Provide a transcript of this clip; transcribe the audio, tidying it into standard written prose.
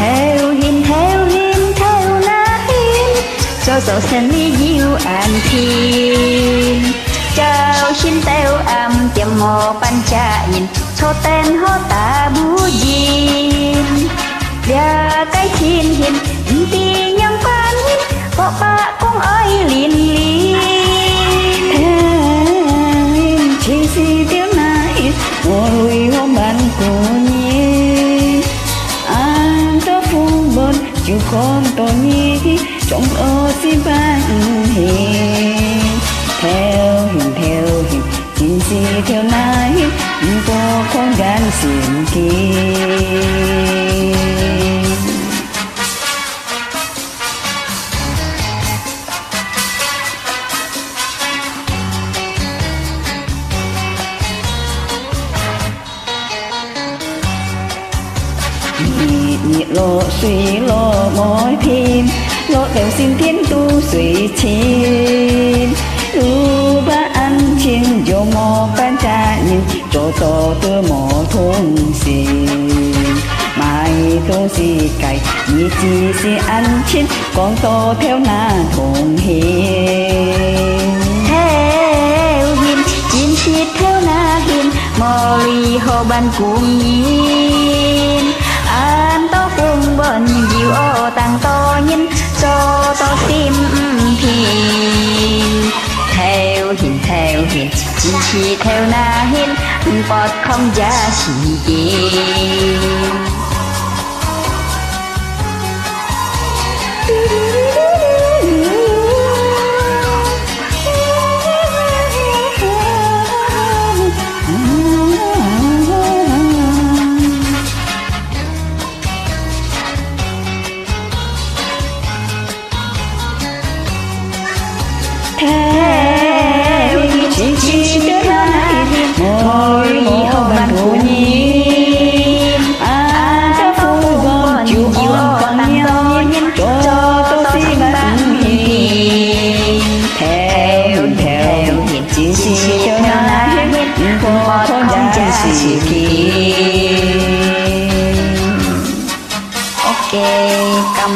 theo na hiên cho sen mi diu an thiên chào xin teo am tiệm mò pan cha nhìn cho tên ho ta bu yin dia cái thiên hiền ti nhang pan có ba con ơi liền liền chỉ si tiêu này mùa lùi hôm ban của nhi anh ta phun bồn chịu con tôi nhi trong ô si ban hiền theo hiền chỉ si theo này có con gan xin kia nhị lộ suy lộ mối thiên lộ đều xin thiên tu suy chín tu ba ăn chiên vô mò ban cha nhìn chỗ tổ tư mò thôn xin mai tu si cày nhị chi si ăn chín con tổ theo na thôn hiền chín chi theo na hiền mò li hồ ban cùng nhìn anh to phương bên diệu ô tăng to nhìn cho to tim hiền theo hiền chỉ theo na hiền bọt không giá trị tiền chỉ theo na hiền môi hồng ban của nhìn anh ta phu gom chịu ôm bằng nhau nhìn cho tôi si ban hiền theo hiền chỉ theo na hiền có con giá trị kia ok cầm